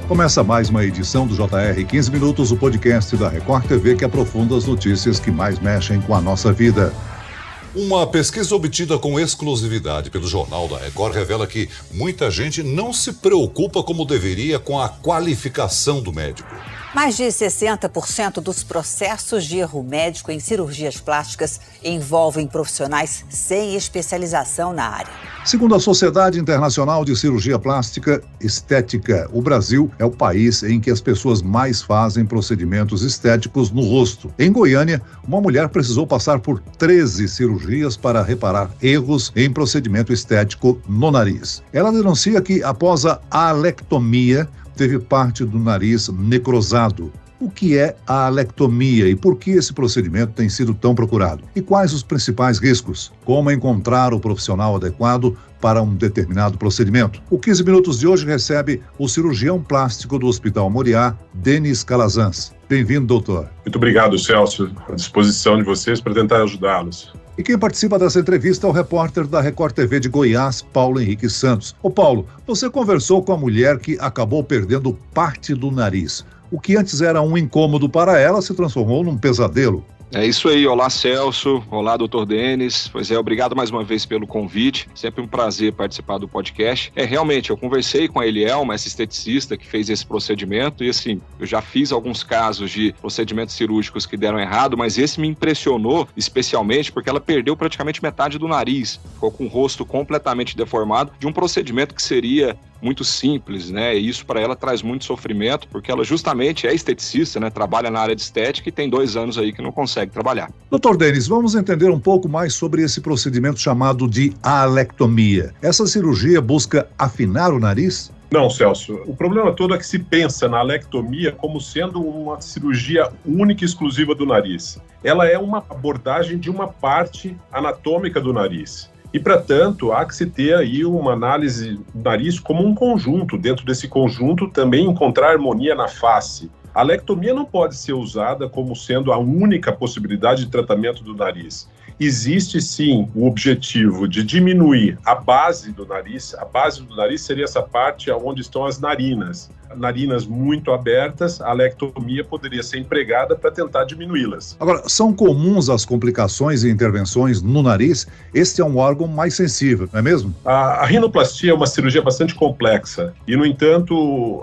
Começa mais uma edição do JR 15 Minutos, o podcast da Record TV que aprofunda as notícias que mais mexem com a nossa vida. Uma pesquisa obtida com exclusividade pelo Jornal da Record revela que muita gente não se preocupa como deveria com a qualificação do médico. Mais de 60% dos processos de erro médico em cirurgias plásticas envolvem profissionais sem especialização na área. Segundo a Sociedade Internacional de Cirurgia Plástica Estética, o Brasil é o país em que as pessoas mais fazem procedimentos estéticos no rosto. Em Goiânia, uma mulher precisou passar por 13 cirurgias para reparar erros em procedimento estético no nariz. Ela denuncia que, após a alectomia, teve parte do nariz necrosado. O que é a alectomia e por que esse procedimento tem sido tão procurado? E quais os principais riscos? Como encontrar o profissional adequado para um determinado procedimento? O 15 Minutos de hoje recebe o cirurgião plástico do Hospital Moriá, Denis Calazans. Bem-vindo, doutor. Muito obrigado, Celso. À disposição de vocês para tentar ajudá-los. E quem participa dessa entrevista é o repórter da Record TV de Goiás, Paulo Henrique Santos. Ô Paulo, você conversou com a mulher que acabou perdendo parte do nariz. O que antes era um incômodo para ela se transformou num pesadelo. É isso aí, olá Celso, olá doutor Denis, pois é, obrigado mais uma vez pelo convite, sempre um prazer participar do podcast. Realmente, eu conversei com a Elielma, essa esteticista que fez esse procedimento, e assim, eu já fiz alguns casos de procedimentos cirúrgicos que deram errado, mas esse me impressionou especialmente porque ela perdeu praticamente metade do nariz, ficou com o rosto completamente deformado de um procedimento que seria muito simples, né? E isso para ela traz muito sofrimento, porque ela justamente é esteticista, né? Trabalha na área de estética e tem 2 anos aí que não consegue trabalhar. Doutor Denis, vamos entender um pouco mais sobre esse procedimento chamado de alectomia. Essa cirurgia busca afinar o nariz? Não, Celso. O problema todo é que se pensa na alectomia como sendo uma cirurgia única e exclusiva do nariz. Ela é uma abordagem de uma parte anatômica do nariz. E, portanto, há que se ter aí uma análise do nariz como um conjunto. Dentro desse conjunto, também encontrar harmonia na face. A alectomia não pode ser usada como sendo a única possibilidade de tratamento do nariz. Existe, sim, o objetivo de diminuir a base do nariz. A base do nariz seria essa parte onde estão as narinas. Narinas muito abertas, a alectomia poderia ser empregada para tentar diminuí-las. Agora, são comuns as complicações e intervenções no nariz? Este é um órgão mais sensível, não é mesmo? A rinoplastia é uma cirurgia bastante complexa e, no entanto,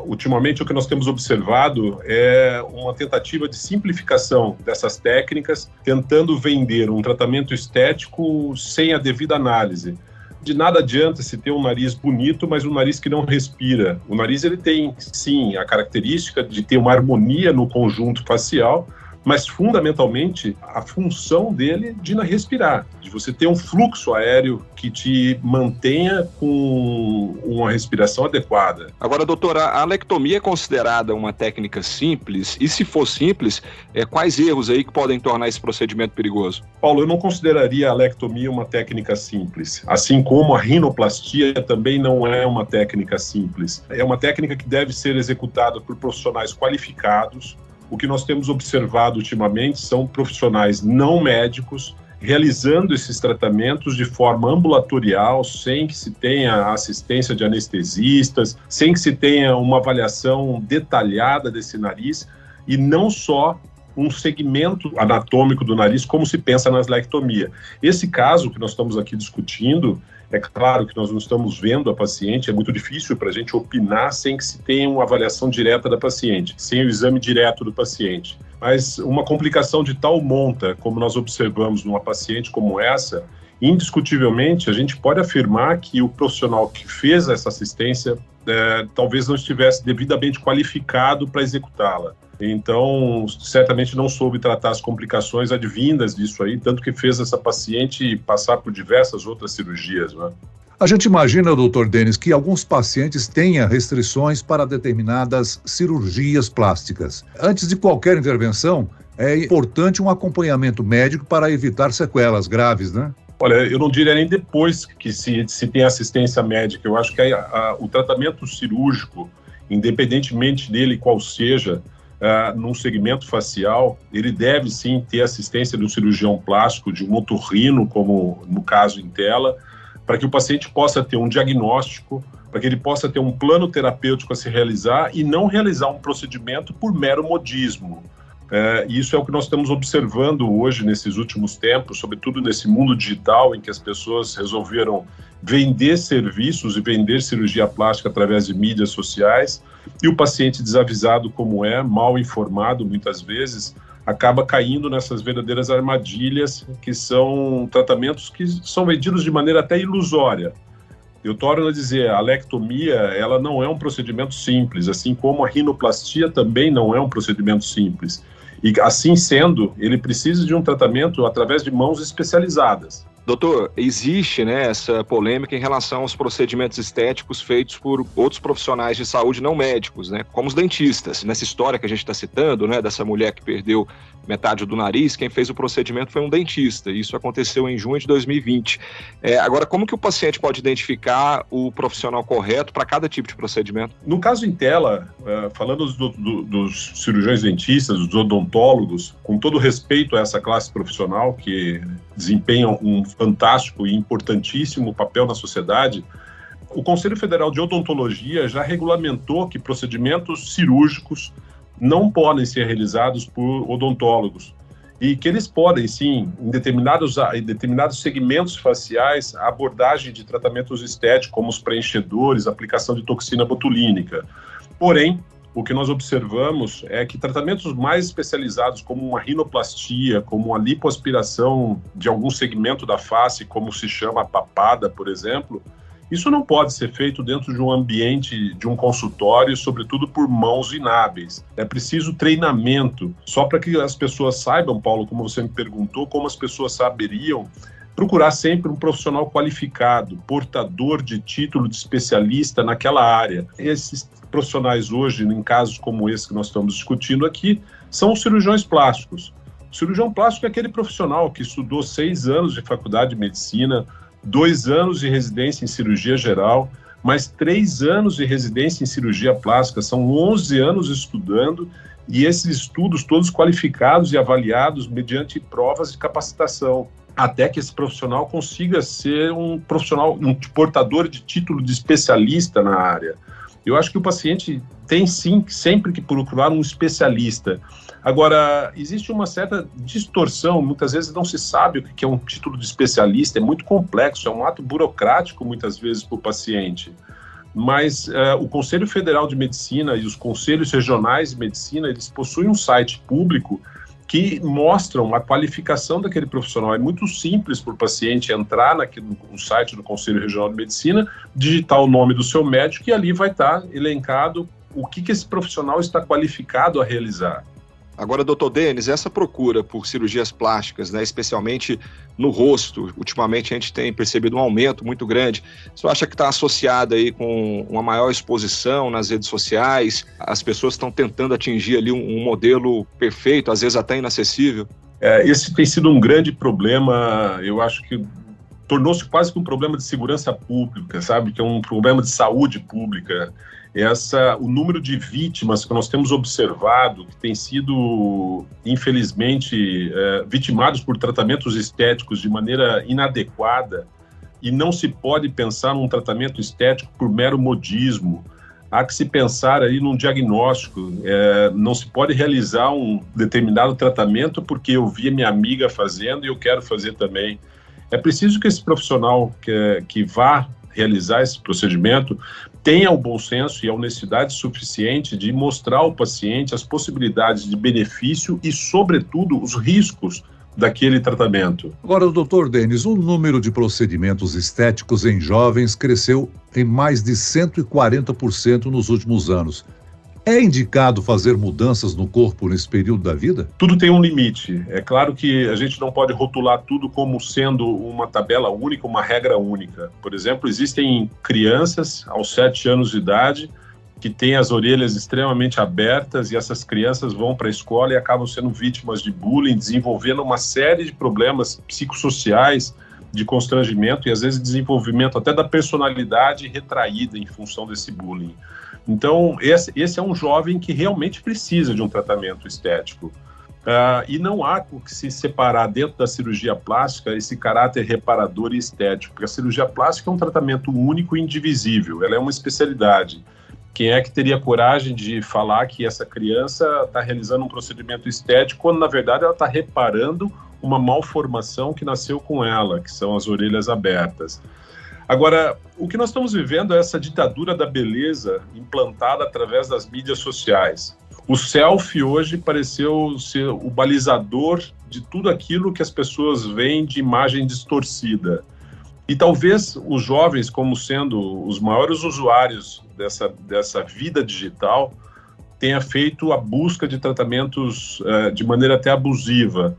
ultimamente o que nós temos observado é uma tentativa de simplificação dessas técnicas, tentando vender um tratamento estético sem a devida análise. De nada adianta se ter um nariz bonito, mas um nariz que não respira. O nariz ele tem, sim, a característica de ter uma harmonia no conjunto facial, mas fundamentalmente a função dele de respirar, de você ter um fluxo aéreo que te mantenha com uma respiração adequada. Agora, doutora, a alectomia é considerada uma técnica simples? E se for simples, quais erros aí que podem tornar esse procedimento perigoso? Paulo, eu não consideraria a alectomia uma técnica simples, assim como a rinoplastia também não é uma técnica simples. É uma técnica que deve ser executada por profissionais qualificados. O que nós temos observado ultimamente são profissionais não médicos realizando esses tratamentos de forma ambulatorial, sem que se tenha assistência de anestesistas, sem que se tenha uma avaliação detalhada desse nariz e não só um segmento anatômico do nariz, como se pensa na alectomia. Esse caso que nós estamos aqui discutindo, é claro que nós não estamos vendo a paciente, é muito difícil para a gente opinar sem que se tenha uma avaliação direta da paciente, sem o exame direto do paciente. Mas uma complicação de tal monta, como nós observamos numa paciente como essa, indiscutivelmente a gente pode afirmar que o profissional que fez essa assistência talvez não estivesse devidamente qualificado para executá-la. Então, certamente não soube tratar as complicações advindas disso aí, tanto que fez essa paciente passar por diversas outras cirurgias, né? A gente imagina, doutor Denis, que alguns pacientes tenham restrições para determinadas cirurgias plásticas. Antes de qualquer intervenção, é importante um acompanhamento médico para evitar sequelas graves, né? Olha, eu não diria nem depois que se tem assistência médica. Eu acho que o tratamento cirúrgico, independentemente dele qual seja, num segmento facial, ele deve sim ter assistência do cirurgião plástico, de um otorrino, como no caso em tela, para que o paciente possa ter um diagnóstico para que ele possa ter um plano terapêutico a se realizar e não realizar um procedimento por mero modismo. Isso é o que nós estamos observando hoje, nesses últimos tempos, sobretudo nesse mundo digital, em que as pessoas resolveram vender serviços e vender cirurgia plástica através de mídias sociais, e o paciente desavisado como mal informado muitas vezes, acaba caindo nessas verdadeiras armadilhas, que são tratamentos que são vendidos de maneira até ilusória. Eu torno a dizer, a alectomia, ela não é um procedimento simples, assim como a rinoplastia também não é um procedimento simples. E assim sendo, ele precisa de um tratamento através de mãos especializadas. Doutor, existe, né, essa polêmica em relação aos procedimentos estéticos feitos por outros profissionais de saúde não médicos, né, como os dentistas. Nessa história que a gente está citando, né, dessa mulher que perdeu metade do nariz, quem fez o procedimento foi um dentista. Isso aconteceu em junho de 2020. Agora, como que o paciente pode identificar o profissional correto para cada tipo de procedimento? No caso em tela, falando dos cirurgiões dentistas, dos odontólogos, com todo respeito a essa classe profissional que desempenham um fantástico e importantíssimo papel na sociedade, o Conselho Federal de Odontologia já regulamentou que procedimentos cirúrgicos não podem ser realizados por odontólogos e que eles podem, sim, em determinados segmentos faciais, a abordagem de tratamentos estéticos, como os preenchedores, aplicação de toxina botulínica. Porém, o que nós observamos é que tratamentos mais especializados, como uma rinoplastia, como a lipoaspiração de algum segmento da face, como se chama a papada, por exemplo, isso não pode ser feito dentro de um ambiente de um consultório, sobretudo por mãos inábeis. É preciso treinamento, só para que as pessoas saibam, Paulo, como você me perguntou, como as pessoas saberiam, procurar sempre um profissional qualificado, portador de título de especialista naquela área. Esses profissionais hoje, em casos como esse que nós estamos discutindo aqui, são os cirurgiões plásticos. O cirurgião plástico é aquele profissional que estudou 6 anos de faculdade de medicina, 2 anos de residência em cirurgia geral, mais 3 anos de residência em cirurgia plástica, são 11 anos estudando, e esses estudos todos qualificados e avaliados mediante provas de capacitação, até que esse profissional consiga ser um profissional, um portador de título de especialista na área. Eu acho que o paciente tem sim sempre que procurar um especialista. Agora, existe uma certa distorção, muitas vezes não se sabe o que é um título de especialista, é muito complexo, é um ato burocrático muitas vezes para o paciente. Mas o Conselho Federal de Medicina e os conselhos regionais de medicina, eles possuem um site público que mostram a qualificação daquele profissional. É muito simples para o paciente entrar no site do Conselho Regional de Medicina, digitar o nome do seu médico e ali vai estar elencado o que esse profissional está qualificado a realizar. Agora, doutor Denis, essa procura por cirurgias plásticas, né, especialmente no rosto, ultimamente a gente tem percebido um aumento muito grande. Você acha que está associada aí com uma maior exposição nas redes sociais? As pessoas estão tentando atingir ali um modelo perfeito, às vezes até inacessível? Esse tem sido um grande problema, eu acho que tornou-se quase que um problema de segurança pública, sabe? Que é um problema de saúde pública. O número de vítimas que nós temos observado, que tem sido, infelizmente, vitimados por tratamentos estéticos de maneira inadequada, e não se pode pensar num tratamento estético por mero modismo. Há que se pensar aí num diagnóstico. Não se pode realizar um determinado tratamento porque eu vi a minha amiga fazendo e eu quero fazer também. É preciso que esse profissional que vá realizar esse procedimento tenha o bom senso e a honestidade suficiente de mostrar ao paciente as possibilidades de benefício e, sobretudo, os riscos daquele tratamento. Agora, doutor Denis, o número de procedimentos estéticos em jovens cresceu em mais de 140% nos últimos anos. É indicado fazer mudanças no corpo nesse período da vida? Tudo tem um limite. É claro que a gente não pode rotular tudo como sendo uma tabela única, uma regra única. Por exemplo, existem crianças aos 7 anos de idade que têm as orelhas extremamente abertas e essas crianças vão para a escola e acabam sendo vítimas de bullying, desenvolvendo uma série de problemas psicossociais, de constrangimento e às vezes desenvolvimento até da personalidade retraída em função desse bullying. Então, esse é um jovem que realmente precisa de um tratamento estético. E não há que se separar dentro da cirurgia plástica esse caráter reparador e estético, porque a cirurgia plástica é um tratamento único e indivisível, ela é uma especialidade. Quem é que teria coragem de falar que essa criança está realizando um procedimento estético, quando na verdade ela está reparando uma malformação que nasceu com ela, que são as orelhas abertas. Agora, o que nós estamos vivendo é essa ditadura da beleza implantada através das mídias sociais. O selfie hoje pareceu ser o balizador de tudo aquilo que as pessoas veem de imagem distorcida. E talvez os jovens, como sendo os maiores usuários dessa vida digital, tenha feito a busca de tratamentos de maneira até abusiva.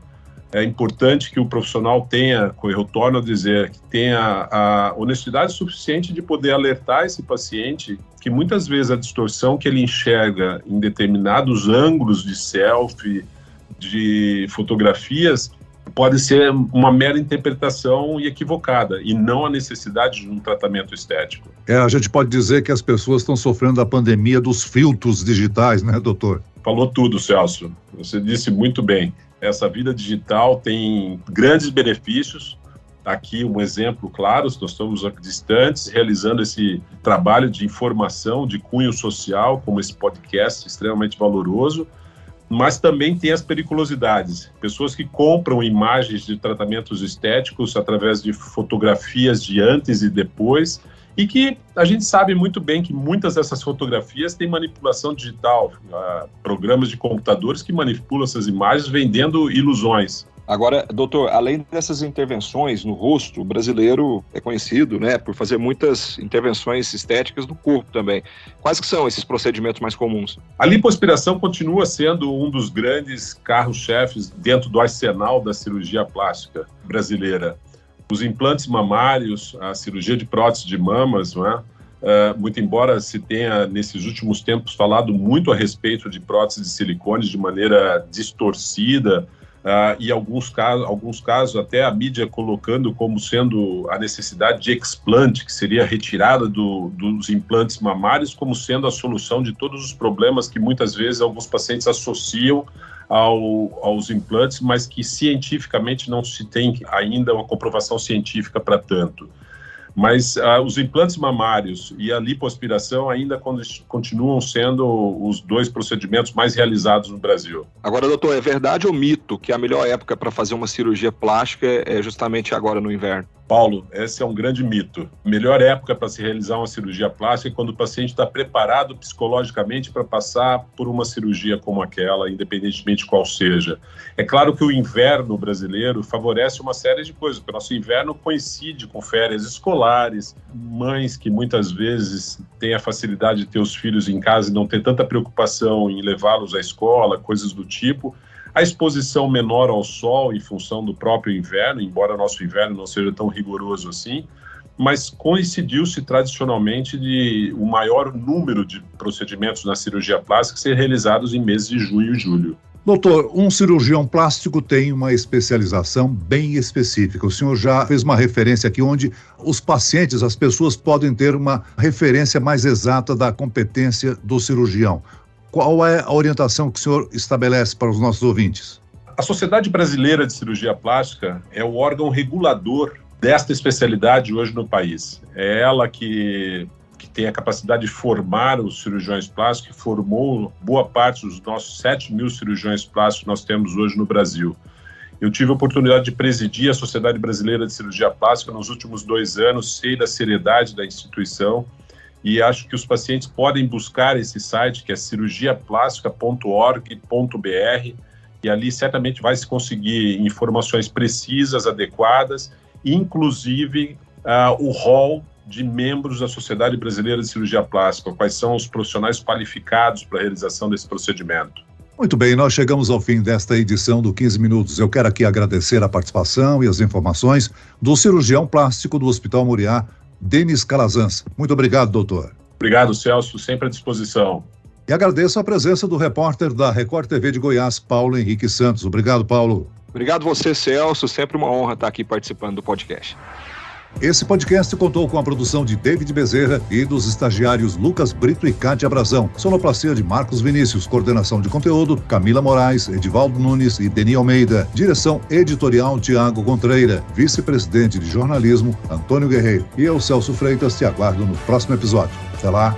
É importante que o profissional tenha, eu torno a dizer, que tenha a honestidade suficiente de poder alertar esse paciente que muitas vezes a distorção que ele enxerga em determinados ângulos de selfie, de fotografias, pode ser uma mera interpretação e equivocada, e não a necessidade de um tratamento estético. A gente pode dizer que as pessoas estão sofrendo da pandemia dos filtros digitais, né, doutor? Falou tudo, Celso. Você disse muito bem. Essa vida digital tem grandes benefícios. Aqui um exemplo claro, nós estamos distantes, realizando esse trabalho de informação, de cunho social, como esse podcast extremamente valoroso, mas também tem as periculosidades. Pessoas que compram imagens de tratamentos estéticos através de fotografias de antes e depois, e que a gente sabe muito bem que muitas dessas fotografias têm manipulação digital, programas de computadores que manipulam essas imagens vendendo ilusões. Agora, doutor, além dessas intervenções no rosto, o brasileiro é conhecido, né, por fazer muitas intervenções estéticas no corpo também. Quais que são esses procedimentos mais comuns? A lipoaspiração continua sendo um dos grandes carros-chefes dentro do arsenal da cirurgia plástica brasileira. Os implantes mamários, a cirurgia de prótese de mamas, não é? Muito embora se tenha, nesses últimos tempos, falado muito a respeito de prótese de silicone de maneira distorcida, e alguns casos até a mídia colocando como sendo a necessidade de explante, que seria a retirada dos implantes mamários, como sendo a solução de todos os problemas que muitas vezes alguns pacientes associam aos implantes, mas que cientificamente não se tem ainda uma comprovação científica para tanto. Mas os implantes mamários e a lipoaspiração ainda continuam sendo os dois procedimentos mais realizados no Brasil. Agora, doutor, é verdade ou mito que a melhor época para fazer uma cirurgia plástica é justamente agora no inverno? Paulo, esse é um grande mito. A melhor época para se realizar uma cirurgia plástica é quando o paciente está preparado psicologicamente para passar por uma cirurgia como aquela, independentemente de qual seja. É claro que o inverno brasileiro favorece uma série de coisas, porque o nosso inverno coincide com férias escolares, mães que muitas vezes têm a facilidade de ter os filhos em casa e não ter tanta preocupação em levá-los à escola, coisas do tipo. A exposição menor ao sol em função do próprio inverno, embora nosso inverno não seja tão rigoroso assim, mas coincidiu-se tradicionalmente de o maior número de procedimentos na cirurgia plástica ser realizados em meses de junho e julho. Doutor, um cirurgião plástico tem uma especialização bem específica. O senhor já fez uma referência aqui onde os pacientes, as pessoas podem ter uma referência mais exata da competência do cirurgião. Qual é a orientação que o senhor estabelece para os nossos ouvintes? A Sociedade Brasileira de Cirurgia Plástica é o órgão regulador desta especialidade hoje no país. É ela que tem a capacidade de formar os cirurgiões plásticos, que formou boa parte dos nossos 7.000 cirurgiões plásticos que nós temos hoje no Brasil. Eu tive a oportunidade de presidir a Sociedade Brasileira de Cirurgia Plástica nos últimos 2 anos, sei da seriedade da instituição, e acho que os pacientes podem buscar esse site, que é cirurgiaplastica.org.br, e ali certamente vai se conseguir informações precisas, adequadas, inclusive o rol de membros da Sociedade Brasileira de Cirurgia Plástica, quais são os profissionais qualificados para a realização desse procedimento. Muito bem, nós chegamos ao fim desta edição do 15 Minutos. Eu quero aqui agradecer a participação e as informações do cirurgião plástico do Hospital Moriá, Denis Calazans. Muito obrigado, doutor. Obrigado, Celso, sempre à disposição. E agradeço a presença do repórter da Record TV de Goiás, Paulo Henrique Santos. Obrigado, Paulo. Obrigado você, Celso, sempre uma honra estar aqui participando do podcast. Esse podcast contou com a produção de David Bezerra e dos estagiários Lucas Brito e Cátia Brazão. Sonoplastia de Marcos Vinícius. Coordenação de conteúdo, Camila Moraes, Edivaldo Nunes e Deni Almeida. Direção editorial, Tiago Contreira. Vice-presidente de jornalismo, Antônio Guerreiro. E eu, Celso Freitas, te aguardo no próximo episódio. Até lá.